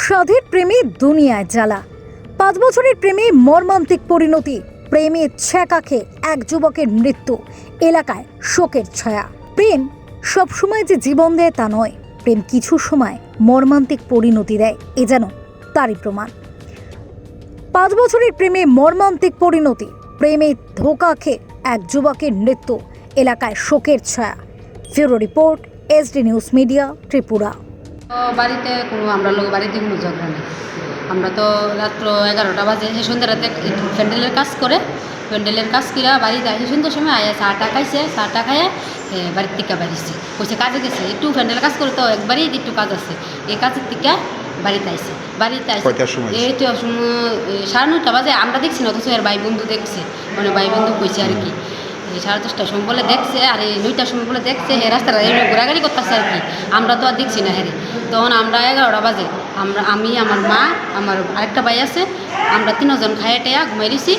সাধের প্রেমে দুনিয়ায় জ্বালা। 5 বছরের প্রেমে মর্মান্তিক পরিণতি। প্রেমে ছ্যাঁকা খেয়ে এক যুবকের মৃত্যু। এলাকায় শোকের ছায়া। প্রেম সবসময় যে জীবন দেয় তা নয়, প্রেম কিছু সময় মর্মান্তিক পরিণতি দেয়, এ যেন তারই প্রমাণ। 5 বছরের প্রেমে মর্মান্তিক পরিণতি। প্রেমে ধোঁকা খেয়ে এক যুবকের মৃত্যু। এলাকায় শোকের ছায়া। Bureau report, SD news media, Tripura. বাড়িতে আমরা লোক বাড়িতে কোনো ঝগড়া নেই। আমরা তো রাত্র 11টা বাজে সন্ধ্যা রাতে প্যান্ডেলের কাজ করে বাড়িতে আসে সন্ধ্যার সময় আয়া চাটা খাইছে, চাটা খাইয়ে বাড়ির থেকে বাড়িছে কইছে কাজে গেছে, একটু প্যান্ডেলের কাজ করে তো একবারই একটু কাজ আছে, এই কাজের থেকে বাড়িতে আইসে। এই তো 9:30 বাজে। আমরা দেখছি না, অথচ এর ভাই বন্ধু দেখছে, মানে ভাই বন্ধু কইছে আর কি 10:30টার সময় বলে দেখছে, আর এই 9টার সময় বলে দেখছে হে রাস্তাটা ঘোরাঘুরি করতেছে আর কি। আমরা তো আর দেখছি না হ্যাঁ। তখন আমরা 11টা বাজে আমি, আমার মা, আমার আরেকটা ভাই আছে, আমরা 3জন খাইয়ে টেয়া ঘুমাই দিছি।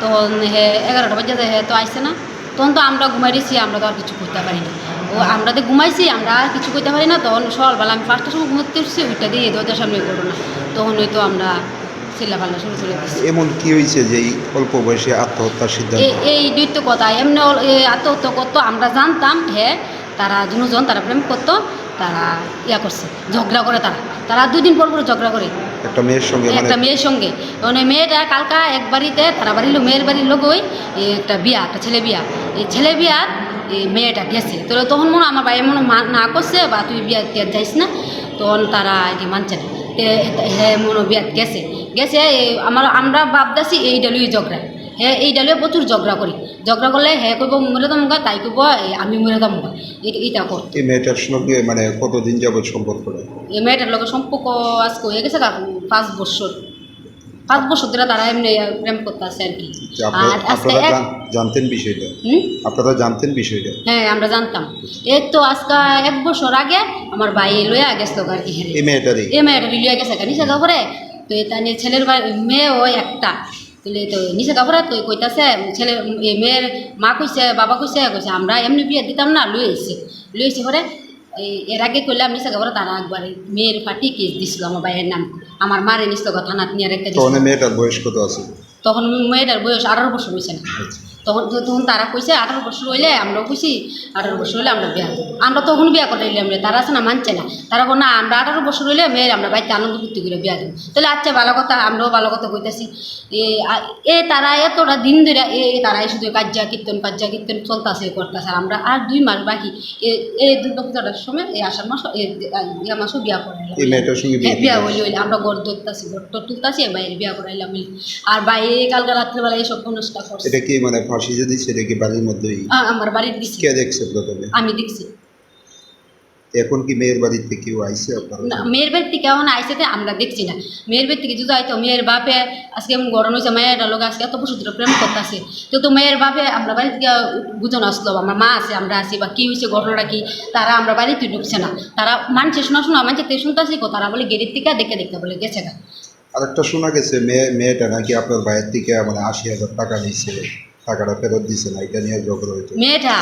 তখন হে 11টা বাজে হে তো আইসে না। তখন তো আমরা ঘুমাই দিছি, আমরা তো আর কিছু করতে পারি না। ও আমরা তো ঘুমাইছি, আমরা আর কিছু করতে পারি না। তখন সকালবেলা আমি 5টার সময় ঘুমাতে উঠছি, ওইটা দিয়ে দরজার সামনে করবো না। তখন হয়তো আমরা চিল্লাপাল্লা শুরু করে দিচ্ছি। এমন কি হয়েছে যে এই অল্প বয়সে আত্মহত্যার সিদ্ধান্ত? এই দুইটা কথা এমনি আত্মহত্যা করতো আমরা জানতাম। হ্যাঁ, তারা দুজন তারা প্রেম করতো, তারা করছে ঝগড়া করে, তারা 2 দিন পর ঝগড়া করে একটা মেয়ের সঙ্গে, একটা মেয়ের সঙ্গে। মানে মেয়েটা কালকা এক বাড়িতে, তারা বাড়ির মেয়ের বাড়ির লোক ওই একটা বিয়া, একটা ছেলে বিয়া, এই ছেলে বিয়ার মেয়েটা গেছে। তো তখন মনে আমার ভাই মনে না করছে বা তুই বিয়া যাইস না, তখন তারা এটি মানছে না। হ্যাঁ মনে বিয়াত গেছে আমরা ভাবতেছি এই ডালুই ঝগড়া। হ্যাঁ এই ডালুয়ে প্রচুর ঝগড়া করলে হ্যাঁ কইব মরে দামগা, তাই কইব আমি মরে দামগা। এইটা কর। এই মেয়েটার সঙ্গে মানে কতদিন যাবত সম্পর্ক? এই মেয়েটার লোকের সম্পর্ক আজকে হয়ে গেছে 5 বছর। 5 বছর ধরে তারা এমনি প্রেম করতে আসে আর কি। আপনারা জানতেন বিষয়টা? আপনারা জানতেন বিষয়টা? হ্যাঁ আমরা জানতাম। এই তো আজকে 1 বছর আগে আমার ভাই লইয়া গেছিল আর কি। এই মেয়েটারই লইয়া গেছে নিচে কাপড়ে। তো এটা নিয়ে ছেলের মেয়ে ওই একটা তুলে তো নিচে কাপড়ে তো কইতাছে ছেলে মেয়ের মা কইছে, বাবা কইছে আমরা এমনি বিয়ে দিতাম না, লইছে পরে এর আগে করলাম নিচে কাপড়ে। তারা একবারে মেয়ের পার্টি কেস দিছিল আমার ভাইয়ের নাম, আমার মারে নিচে থানাত নিয়ে রেখে দিছিল। মেয়েটার বয়স কত আছে তখন? মেয়েটার বয়স 18 বছর হয়েছে না। তখন তারা কইছে 18 বছর হইলে, আমরাও কইছি 18 বছর হইলে আমরা বিয়া করবো। আমরা তখন বিয়া করাইলে আমরা, তারা আছে না মানছে না। তারা না আমরা 18 বছর হইলে মেয়ের আমরা বাড়িতে আনন্দ ফুর্তি করে বিয়া দেবো। তাহলে আচ্ছা ভালো কথা, আমরাও ভালো কথা কইতেছি। তারা এতটা দিন ধরে তারাই শুধু কাজ্যা কীর্তন চলতেছে করতেছে। আমরা আর 2 মাস বাকি, এই দুর্গাপূজাটার সময় এই আষাঢ় মাস মাসও বিয়া করাইলাম। বিয়া হইলে আমরা গড় ধরতেছি, গড় তুলতেছি, বাইরে বিয়া করাইলাম। আর বাইরে কালকে রাত্রেবেলা এইসব অনুষ্ঠান করছে। এটা কি মানে ফাঁসি যদি সেটা কি বাড়ির মধ্যেই? আমার বাড়ির দিছি। কে দেখছে প্রথমে? আমি দেখছি। এখন কি মেয়ের বাড়িতে কেউ আইছে আপনারা? না, মেয়ের বাড়ি থেকে কেমন আইসে আমরা দেখছি না। মেয়ের বাড়ি থেকে যদি আইতো, মেয়ের বাপে আজকে এমন গরম হয়েছে, মেয়ের লোক আজকে এত বছর ধরে প্রেম করতেছে, তো মেয়ের বাপে আমরা বাড়ি থেকে বুঝন আসলো, আমার মা আছে, আমরা আছি, বা কী হয়েছে ঘটনাটা কি, তারা আমরা বাড়িতে ঢুকছে না। তারা মানছে শোনা মানছে তে শুনতেছি, তারা বলে গেটের থেকে দেখতে বলে গেছে গা। আরেকটা শোনা গেছে মেয়েটা নাকি আপনার ভাইয়ের থেকে মানে 80,000 টাকা নিচ্ছে, টাকাটা ফেরত দিচ্ছে না, এটা নিয়ে ঝগড়া হইতো। মেয়েটা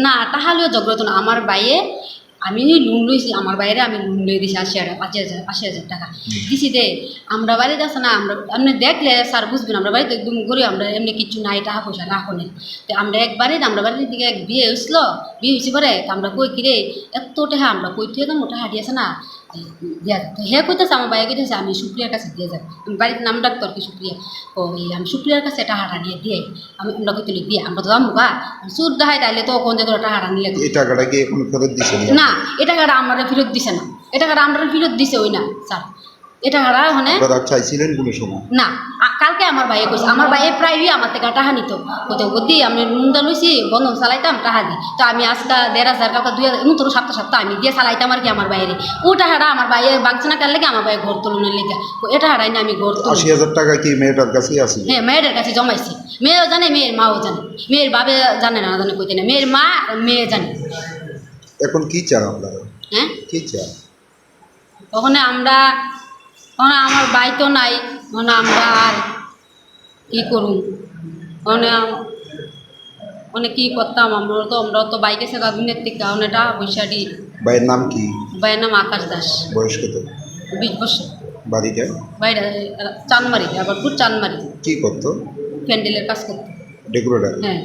না তাহলেও ঝগড়া হতো না। আমার ভাইয়ে আমি লোন লইছি, আমার বাইরে আমি লোন লই দিছি 80,000 টাকা দিছি দে। আমরা বাড়িতে আছে না, আমরা আপনি দেখলে স্যার বুঝবেন, আমরা বাড়িতে একদম গরিব, আমরা এমনি কিছু নাই, টাকা পয়সা রাখো নেই। তো আমরা একবারে আমরা বাড়ির দিকে এক বিয়ে হয়েছে পরে আমরা কই কিরে এত টাকা আমরা কই থেকে মোটা হাঁটিয়েছে না দিয়া তো হে কইতেছে, আমার বাইরে কইতেছে আমি সুপ্রিয়ার কাছে দিয়ে যাবো। আমি বাড়ির নাম ডাকতো আর কি সুপ্রিয়া। ওই আমি সুপ্রিয়ার কাছে টাকাটা দিয়ে আমরা কইতে দিয়ে আমরা তো দামগা সুর দেখাই, তাইলে তো কোন জায়গায় টাকাটা নিলে এই টাকাটা কি এখন ফেরত দিছে না? এ টাকাটা আমরা ফেরত দিছে না, এ টাকাটা আমরা ফেরত দিছে ওই না স্যার। এটা হারা মানে চাইছিলেন কোনো সময় না। কালকে আমার ভাইয়ে কইছে, আমার ভাইয়ে প্রায় আমার থেকে টাকা নিত, কোথাও বুদ্ধি আমি নুনটা লইছি বন্ধন চালাইতাম টাকা দিই। তো আমি আজকে 1,500 কালকে 2,000 নতুন সপ্তাহ আমি দিয়ে চালাইতাম আর কি আমার বাইরে। ও টাকাটা আমার ভাইয়ে বাঁচছে না কার লেগে, আমার ভাইয়ে ঘর তোলনের লেগে। এটা হারাই না আমি ঘর তোল। 80,000 টাকা কি মেয়েটার কাছেই আছে? হ্যাঁ মেয়েটার কাছে জমাইছি। মেয়েও জানে, মেয়ের মাও জানে, মেয়ের বাবে জানে না জানে কইতে না, মেয়ের মা মেয়ে জানে। এখন কি চান আপনারা? হ্যাঁ কি চান? ওখানে আমার ভাই তো নাই, মানে আমরা আর কী করুন, মানে কী করতাম। আমরা তো বাইকে সেগা গুণের থেকে অনেকটা পয়সাটি। ভাইয়ের নাম কি? ভাইয়ের নাম আকাশ দাস। বয়স কত? 20 বছর। বাড়িটা বাইরে চানমারি, আবার খুব চানমারি কি করতো? প্যান্ডেলের কাজ করতো। ডেকোরেটর। হ্যাঁ।